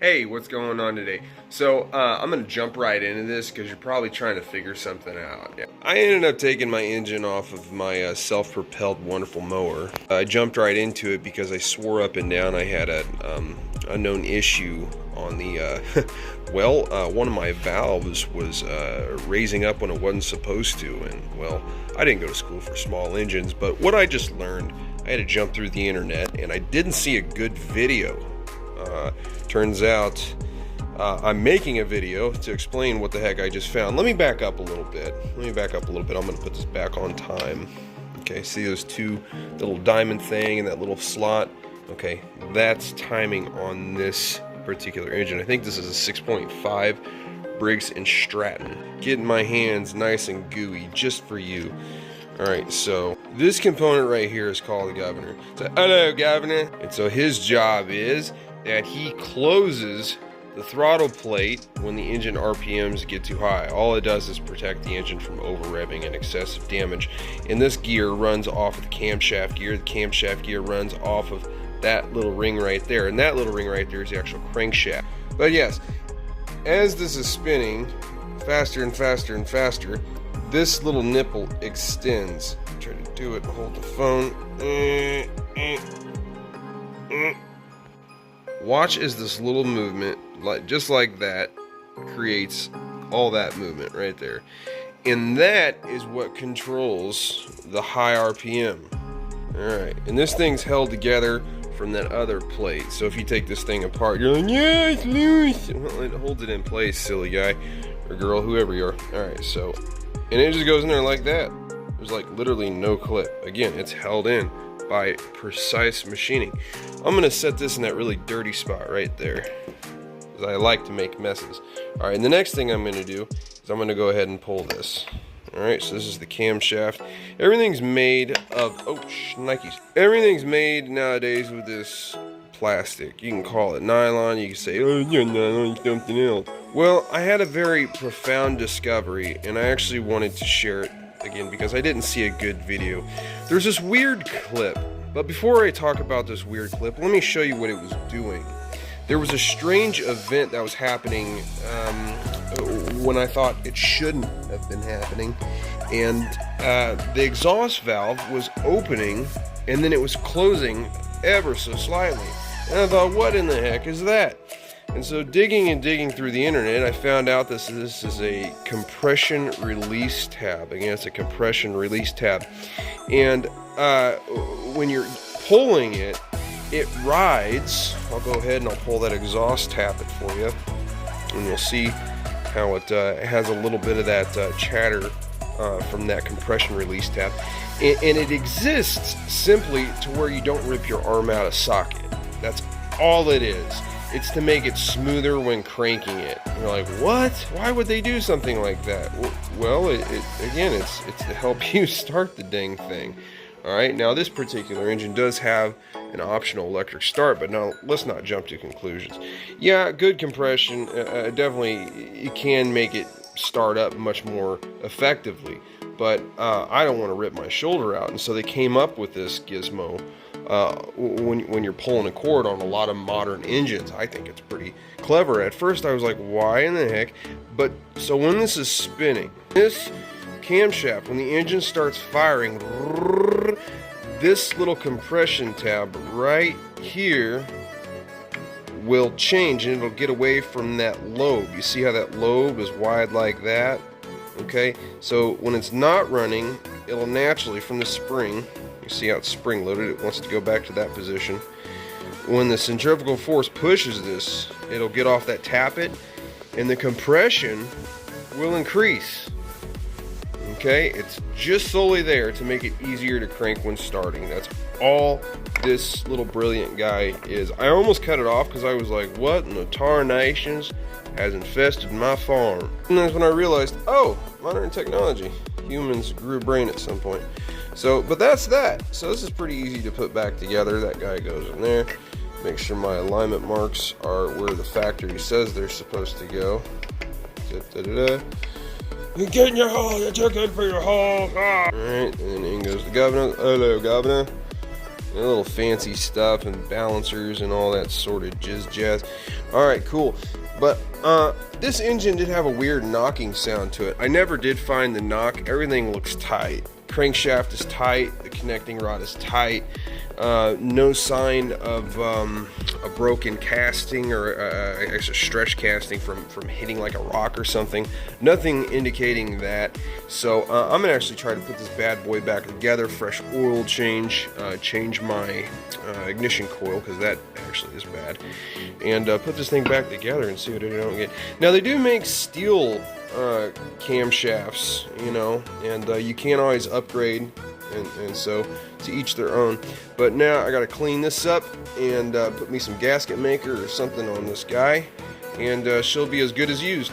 Hey, what's going on today? So, I'm going to jump right into this because you're probably trying to figure something out. Yeah. I ended up taking my engine off of my self-propelled wonderful mower. I jumped right into it because I swore up and down I had a unknown issue on the, one of my valves was raising up when it wasn't supposed to. And, well, I didn't go to school for small engines, but what I just learned, I had to jump through the internet and I didn't see a good video. Turns out I'm making a video to explain what the heck I just found. Let me back up a little bit. I'm going to put this back on time. Okay, see those two little diamond thing and that little slot? Okay, that's timing on this particular engine. I think this is a 6.5 Briggs & Stratton. Getting my hands nice and gooey just for you. Alright, so this component right here is called the governor. So, hello, governor. And so his job is that he closes the throttle plate when the engine RPMs get too high. All it does is protect the engine from over revving and excessive damage. And this gear runs off of the camshaft gear. The camshaft gear runs off of that little ring right there. And that little ring right there is the actual crankshaft. But yes, as this is spinning faster and faster and faster, this little nipple extends. Try to do it, hold the phone. Watch as this little movement, just like that, creates all that movement right there. And that is what controls the high RPM. Alright, and this thing's held together from that other plate. So if you take this thing apart, you're like, yeah, it's loose. Well, it holds it in place, silly guy or girl, whoever you are. Alright, so, and it just goes in there like that. There's like literally no clip. Again, it's held in by precise machining. I'm gonna set this in that really dirty spot right there, because I like to make messes. All right, and the next thing I'm gonna do is I'm gonna go ahead and pull this. All right, so this is the camshaft. Everything's made of, Nikes. Everything's made nowadays with this plastic. You can call it nylon, you can say, oh, you're nylon, something else. Well, I had a very profound discovery, and I actually wanted to share it again because I didn't see a good video. There's this weird clip, but before I talk about this weird clip, let me show you what it was doing. There was a strange event that was happening when I thought it shouldn't have been happening, and the exhaust valve was opening and then it was closing ever so slightly, and I thought, what in the heck is that? And so digging through the internet, I found out this is a compression release tab. Again, it's a compression release tab. And when you're pulling it, it rides. I'll go ahead and I'll pull that exhaust tappet for you. And you'll see how it has a little bit of that chatter from that compression release tab. And it exists simply to where you don't rip your arm out of socket. That's all it is. It's to make it smoother when cranking it. And you're like, what? Why would they do something like that? Well, again, it's to help you start the dang thing. All right, now this particular engine does have an optional electric start, but now let's not jump to conclusions. Yeah, good compression, definitely it can make it start up much more effectively, but I don't want to rip my shoulder out, and so they came up with this gizmo. When you're pulling a cord on a lot of modern engines, I think it's pretty clever. At first I was like, why in the heck? But so when this is spinning, this camshaft, when the engine starts firing, this little compression tab right here will change and it'll get away from that lobe. You see how that lobe is wide like that? Okay, so when it's not running, it'll naturally, from the spring, you see how it's spring loaded, it wants to go back to that position. When the centrifugal force pushes this, it'll get off that tappet and the compression will increase. Okay, it's just solely there to make it easier to crank when starting. That's all this little brilliant guy is. I almost cut it off because I was like, what in the tarnations has infested my farm? And that's when I realized, oh, modern technology. Humans grew a brain at some point. So, but that's that. So this is pretty easy to put back together. That guy goes in there. Make sure my alignment marks are where the factory says they're supposed to go. You get in your hole, you're too good for your hole. Alright, and then in goes the governor. Hello, governor. A little fancy stuff and balancers and all that sort of jazz. Alright, cool. But this engine did have a weird knocking sound to it. I never did find the knock. Everything looks tight. Crankshaft is tight. The connecting rod is tight. No sign of a broken casting or a stretch casting from hitting like a rock or something. Nothing indicating that. So I'm gonna actually try to put this bad boy back together. Fresh oil change, change my ignition coil because that actually is bad, and put this thing back together and see what I don't get. Now they do make steel camshafts, you know, and you can't always upgrade. And so to each their own. But now I gotta clean this up and put me some gasket maker or something on this guy, and she'll be as good as used.